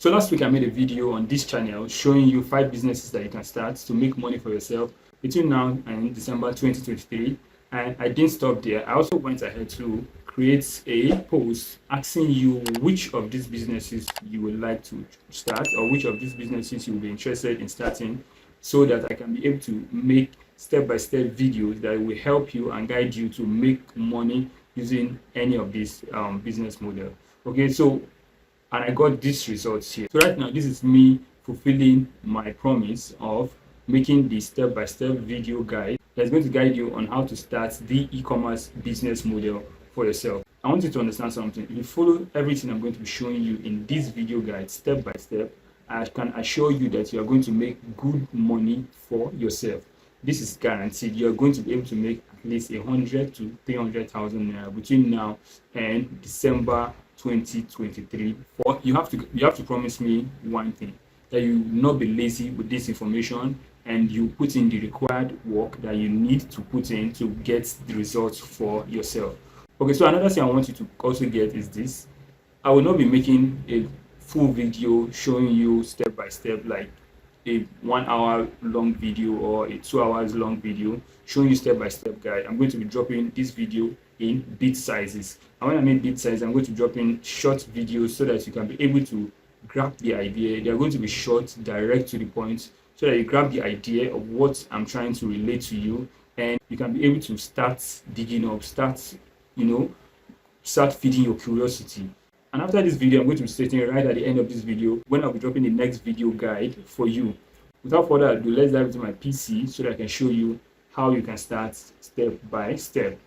So last week I made a video on this channel showing you 5 businesses that you can start to make money for yourself between now and December 2023. And I didn't stop there. I also went ahead to create a post asking you which of these businesses you would like to start, or which of these businesses you will be interested in starting, so that I can be able to make step-by-step videos that will help you and guide you to make money using any of these business model. Okay, so and I got these results here. So right now, this is me fulfilling my promise of making the step-by-step video guide that's going to guide you on how to start the e-commerce business model for yourself. I want you to understand something. If you follow everything I'm going to be showing you in this video guide step by step, I can assure you that you are going to make good money for yourself. This is guaranteed. You are going to be able to make at least 100 to 300,000 naira between now and December 2023. But you have to promise me one thing, that you will not be lazy with this information and you put in the required work that you need to put in to get the results for yourself. Okay, so another thing I want you to also get is this. I will not be making a full video showing you step by step, like a 1 hour long video or a 2 hours long video showing you step by step guide. I'm going to be dropping this video in bit sizes. And when I mean bit size, I'm going to drop in short videos so that you can be able to grab the idea. They are going to be short, direct to the point, so that you grab the idea of what I'm trying to relate to you, and you can be able to start digging up, start feeding your curiosity. And after this video, I'm going to be stating right at the end of this video when I'll be dropping the next video guide for you. Without further ado, let's dive into my PC so that I can show you how you can start step by step.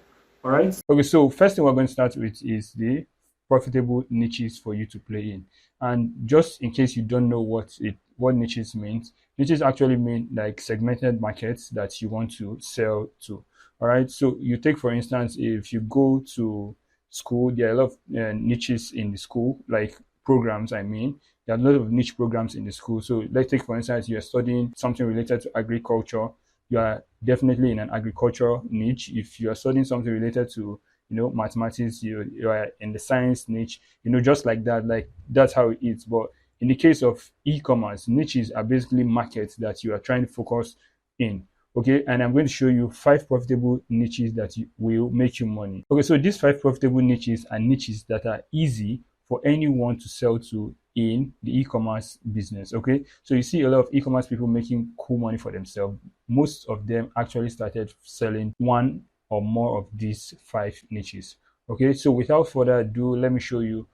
All right. Okay, so first thing we're going to start with is the profitable niches for you to play in. And just in case you don't know what niches means, niches actually mean like segmented markets that you want to sell to. All right. So you take, for instance, if you go to school, there are a lot of niches in the school, like programs. I mean, there are a lot of niche programs in the school. So let's take, for instance, you are studying something related to agriculture. You are definitely in an agricultural niche. If you are studying something related to mathematics, you are in the science niche. Just like that. Like that's how it is. But in the case of e-commerce, niches are basically markets that you are trying to focus in. Okay, and I'm going to show you 5 profitable niches that will make you money. Okay, so these 5 profitable niches are niches that are easy for anyone to sell to in the e-commerce business. Okay, so you see a lot of e-commerce people making cool money for themselves. Most of them actually started selling one or more of these 5 niches. Okay, so without further ado, let me show you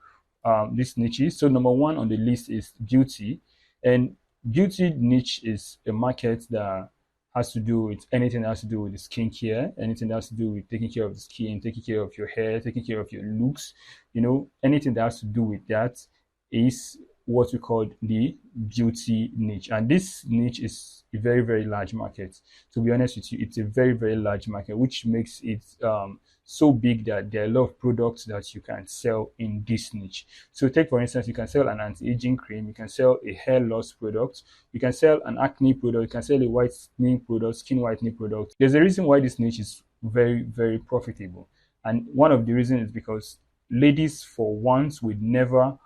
these niches. So number 1 on the list is beauty, and beauty niche is a market that has to do with anything that has to do with the skincare, anything that has to do with taking care of the skin, taking care of your hair, taking care of your looks. Anything that has to do with that is what we call the beauty niche. And this niche is a very, very large market. To be honest with you, it's a very, very large market, which makes it so big that there are a lot of products that you can sell in this niche. So take, for instance, you can sell an anti-aging cream, you can sell a hair loss product, you can sell an acne product, you can sell a whitening product, skin whitening product. There's a reason why this niche is very, very profitable. And one of the reasons is because ladies, for once, would never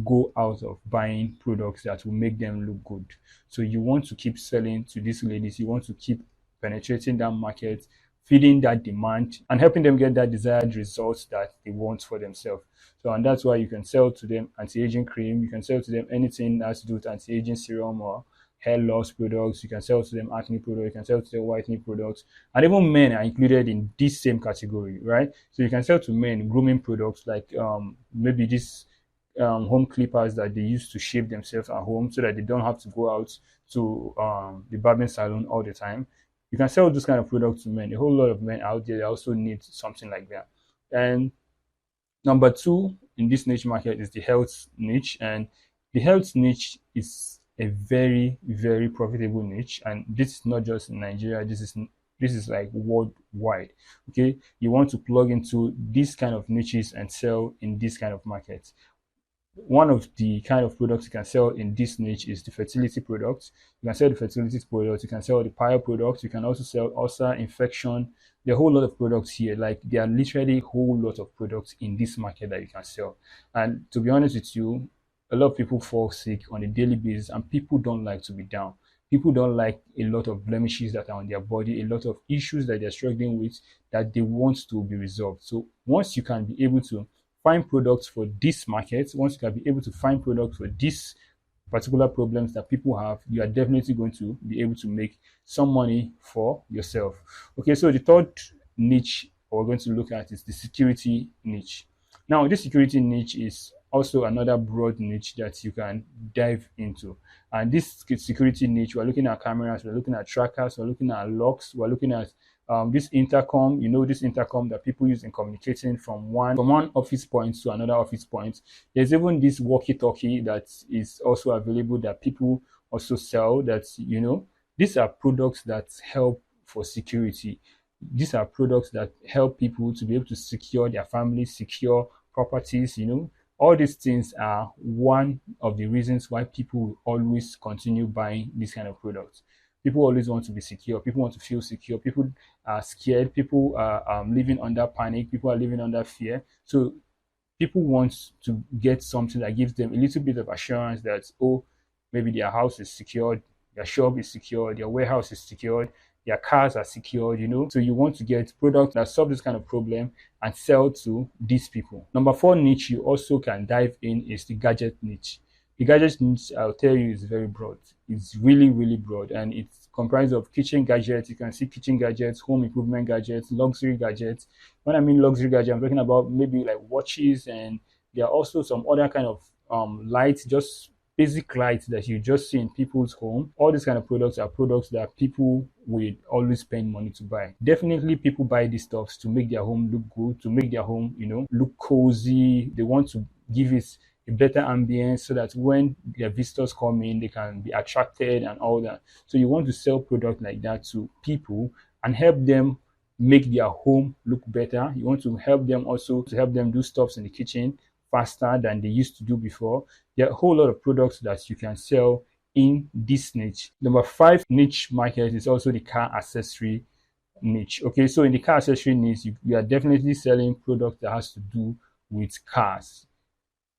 go out of buying products that will make them look good. So you want to keep selling to these ladies, you want to keep penetrating that market, feeding that demand, and helping them get that desired results that they want for themselves. So, and that's why you can sell to them anti-aging cream, you can sell to them anything that has to do with anti-aging serum or hair loss products, you can sell to them acne products, you can sell to them whitening products, and even men are included in this same category, right? So you can sell to men grooming products like maybe this home clippers that they use to shave themselves at home so that they don't have to go out to the barbering salon all the time. You can sell this kind of products to men. A whole lot of men out there also need something like that. And number 2 in this niche market is the health niche, and the health niche is a very, very profitable niche. And this is not just in Nigeria, this is like worldwide. Okay, you want to plug into this kind of niches and sell in this kind of markets. One of the kind of products you can sell in this niche is the fertility products. You can sell the fertility products, you can sell the pile products, you can also sell ulcer, infection. There are a whole lot of products here. Like there are literally a whole lot of products in this market that you can sell. And to be honest with you, a lot of people fall sick on a daily basis, and people don't like to be down. People don't like a lot of blemishes that are on their body, a lot of issues that they're struggling with that they want to be resolved. So once you can be able to find products for this market, once you can be able to find products for this particular problems that people have, you are definitely going to be able to make some money for yourself. Okay, so the third niche we're going to look at is the security niche. Now, this security niche is also another broad niche that you can dive into. And this security niche, we're looking at cameras, we're looking at trackers, we're looking at locks, we're looking at this intercom, this intercom that people use in communicating from one office point to another office point. There's even this walkie-talkie that is also available that people also sell. That these are products that help for security. These are products that help people to be able to secure their families, secure properties. All these things are one of the reasons why people will always continue buying this kind of products. People always want to be secure. People want to feel secure. People are scared. People are living under panic. People are living under fear. So people want to get something that gives them a little bit of assurance that, maybe their house is secured, their shop is secured, their warehouse is secured, their cars are secured. So you want to get products that solve this kind of problem and sell to these people. Number 4 niche you also can dive in is the gadget niche. The gadget niche, I'll tell you, is very broad. It's really, really broad, and it's comprised of kitchen gadgets. You can see kitchen gadgets, home improvement gadgets, luxury gadgets. When I mean luxury gadgets, I'm talking about maybe like watches, and there are also some other kind of lights, just basic lights that you just see in people's home. All these kind of products are products that people will always spend money to buy. Definitely people buy these stuffs to make their home look good, to make their home, look cozy. They want to give it a better ambience so that when their visitors come in, they can be attracted and all that. So you want to sell products like that to people and help them make their home look better. You want to help them also to help them do stuff in the kitchen faster than they used to do before. There are a whole lot of products that you can sell in this niche. Number 5 niche market is also the car accessory niche. Okay, so in the car accessory niche, you are definitely selling products that has to do with cars.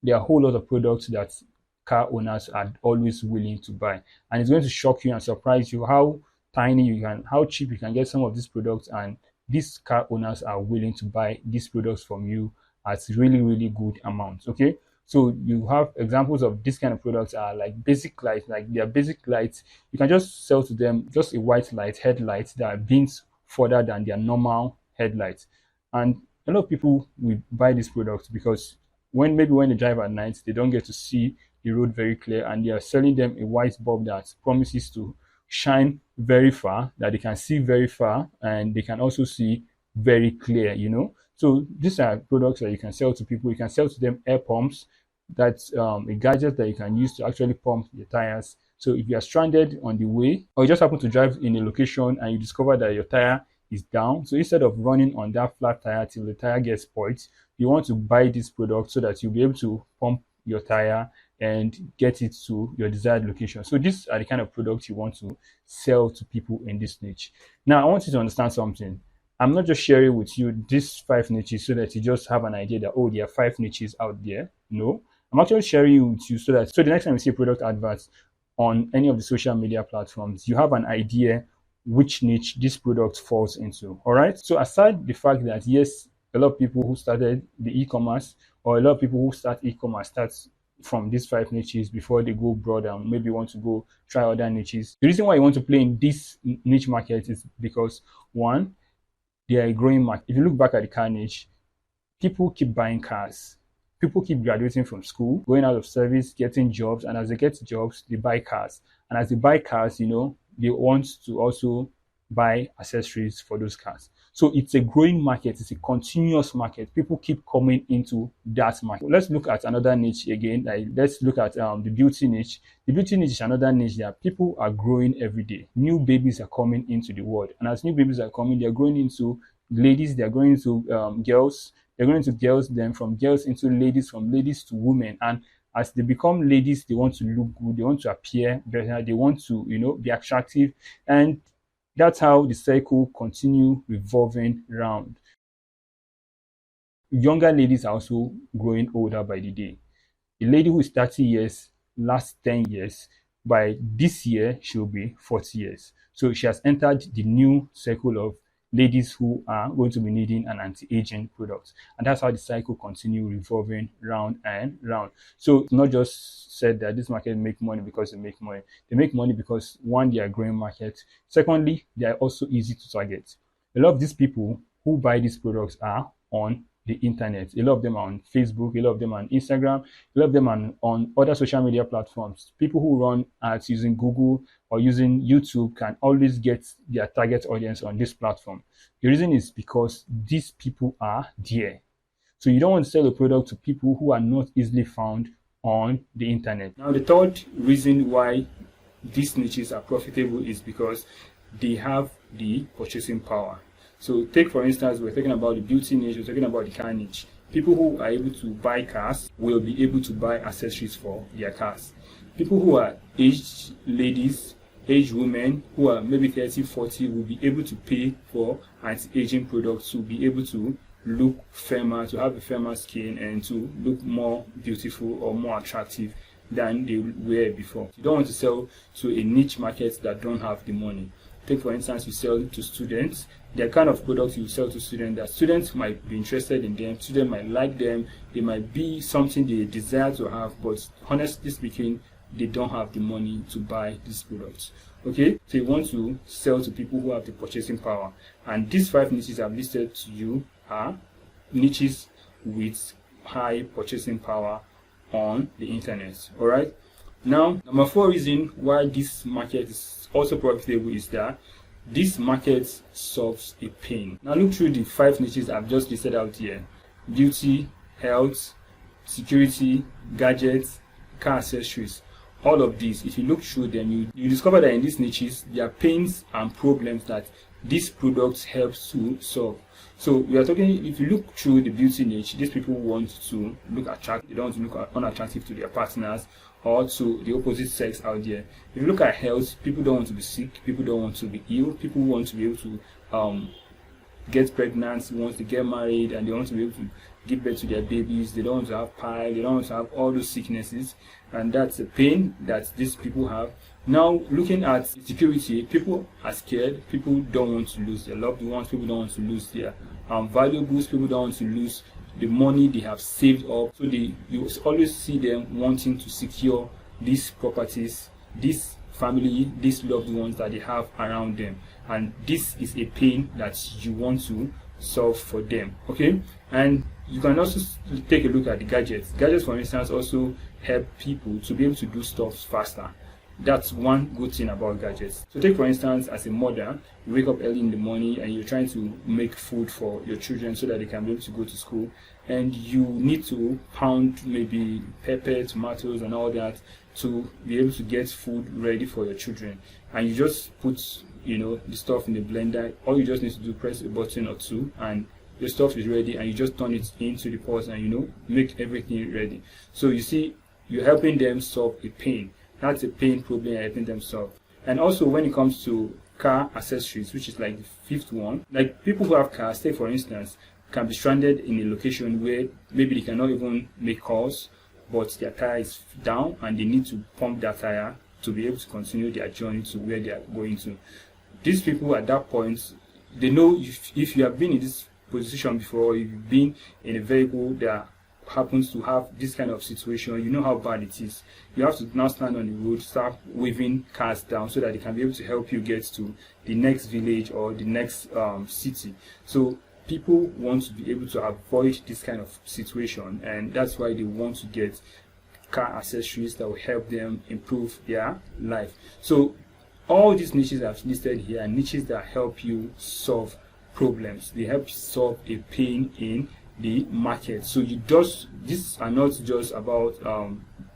There are a whole lot of products that car owners are always willing to buy, and it's going to shock you and surprise you how cheap you can get some of these products, and these car owners are willing to buy these products from you at really, really good amounts. Okay, so you have examples of this kind of products are like basic lights. Like their basic lights, you can just sell to them just a white light, headlights that are beams further than their normal headlights, and a lot of people will buy these products because when they drive at night, they don't get to see the road very clear, and they are selling them a white bulb that promises to shine very far, that they can see very far, and they can also see very clear. So these are products that you can sell to people. You can sell to them air pumps. That's a gadget that you can use to actually pump your tires. So if you are stranded on the way, or you just happen to drive in a location and you discover that your tire is down, so instead of running on that flat tire till the tire gets spoiled, you want to buy this product so that you'll be able to pump your tire and get it to your desired location. So these are the kind of products you want to sell to people in this niche. Now, I want you to understand something. I'm not just sharing with you these 5 niches so that you just have an idea that, there are 5 niches out there. No, I'm actually sharing it with you so the next time you see product adverts on any of the social media platforms, you have an idea which niche this product falls into. All right. So aside the fact that, yes, a lot of people who started the e-commerce, or a lot of people who start e-commerce starts from these 5 niches before they go broader and maybe want to go try other niches. The reason why you want to play in this niche market is because, one, they are a growing market. If you look back at the car niche, people keep buying cars. People keep graduating from school, going out of service, getting jobs, and as they get jobs, they buy cars. And as they buy cars, they want to also buy accessories for those cars. So it's a growing market. It's a continuous market. People keep coming into that market. Let's look at another niche again. Let's look at the beauty niche. The beauty niche is another niche that people are growing every day. New babies are coming into the world. And as new babies are coming, they're growing into ladies. They're going into girls. They're going into girls, then from girls into ladies, from ladies to women. And as they become ladies, they want to look good. They want to appear better. They want to, be attractive. And that's how the cycle continue revolving around. Younger ladies are also growing older by the day. A lady who is 30 years, last 10 years, by this year, she'll be 40 years. So she has entered the new circle of ladies who are going to be needing an anti-aging product. And that's how the cycle continues revolving round and round. So it's not just said that this market make money because they make money. They make money because, one, they are growing market. Secondly, they are also easy to target. A lot of these people who buy these products are on the internet. A lot of them are on Facebook, a lot of them are on Instagram, a lot of them are on other social media platforms. People who run ads using Google or using YouTube can always get their target audience on this platform. The reason is because these people are there. So you don't want to sell a product to people who are not easily found on the internet. Now, the third reason why these niches are profitable is because they have the purchasing power. So take, for instance, we're talking about the beauty niche, we're talking about the car niche. People who are able to buy cars will be able to buy accessories for their cars. People who are aged ladies, aged women who are maybe 30, 40 will be able to pay for anti-aging products to be able to look firmer, to have a firmer skin and to look more beautiful or more attractive than they were before. You don't want to sell to a niche market that don't have the money. Take, for instance, you sell to students. The kind of products you sell to students, that students might be interested in them, students might like them, they might be something they desire to have, but honestly speaking, they don't have the money to buy these products. Okay, so you want to sell to people who have the purchasing power. And these 5 niches I've listed to you are niches with high purchasing power on the internet. All right. Now, number 4 reason why this market is also profitable is that this market solves a pain. Now look through the 5 niches I've just listed out here: beauty, health, security, gadgets, car accessories. All of these, if you look through them, you discover that in these niches, there are pains and problems that these products help to solve. So we are talking, if you look through the beauty niche, these people want to look attractive, they don't want to look unattractive to their partners or to the opposite sex out there. If you look at health, people don't want to be sick, people don't want to be ill, people want to be able to get pregnant, want to get married, and they want to be able to give birth to their babies. They don't want to have pile, they don't want to have all those sicknesses, and that's a pain that these people have. Now, looking at security, people are scared, people don't want to lose their loved ones, people don't want to lose their valuables, people don't want to lose the money they have saved up. So you always see them wanting to secure these properties, this family, these loved ones that they have around them, and this is a pain that you want to solve for them. Okay, and you can also take a look at the gadgets. Gadgets, for instance, also help people to be able to do stuff faster. That's one good thing about gadgets. So take, for instance, as a mother, you wake up early in the morning and you're trying to make food for your children so that they can be able to go to school, and you need to pound maybe pepper, tomatoes and all that to be able to get food ready for your children, and you just put the stuff in the blender. All you just need to do, press a button or two, and your stuff is ready, and you just turn it into the pot and make everything ready. So you see, you're helping them solve a pain. That's a pain problem you're helping them solve. And also when it comes to car accessories, which is like the 5th one, like people who have cars, say for instance, can be stranded in a location where maybe they cannot even make calls, but their tire is down and they need to pump that tire to be able to continue their journey to where they are going to. These people at that point, they know if you have been in this position before, if you've been in a vehicle that happens to have this kind of situation, you know how bad it is. You have to now stand on the road, start waving cars down so that they can be able to help you get to the next village or the next city. So people want to be able to avoid this kind of situation, and that's why they want to get car accessories that will help them improve their life. So all these niches I've listed here are niches that help you solve problems. They help solve a pain in the market. So these are not just about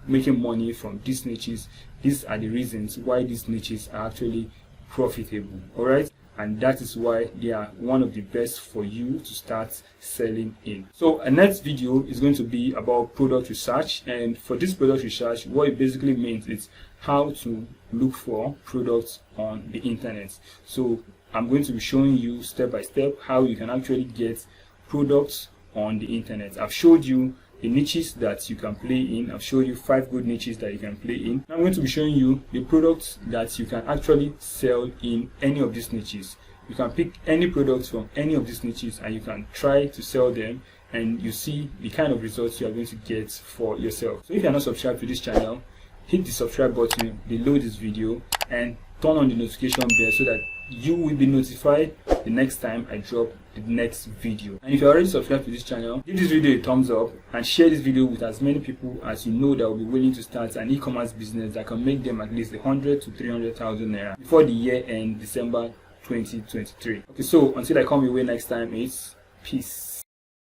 making money from these niches. These are the reasons why these niches are actually profitable. All right, and that is why they are one of the best for you to start selling in. So a next video is going to be about product research, and for this product research, what it basically means is how to look for products on the internet. So I'm going to be showing you step by step how you can actually get products on the internet. I've showed you the niches that you can play in. I've shown you 5 good niches that you can play in. Now I'm going to be showing you the products that you can actually sell in any of these niches. You can pick any products from any of these niches and you can try to sell them, and you see the kind of results you are going to get for yourself. So if you are not subscribed to this channel, hit the subscribe button below this video and turn on the notification bell so that you will be notified the next time I drop the next video. And if you're already subscribed to this channel, give this video a thumbs up and share this video with as many people as you know that will be willing to start an e-commerce business that can make them at least 100 to 300,000 naira before the year end, December 2023. Okay, so until I come your way next time, it's peace.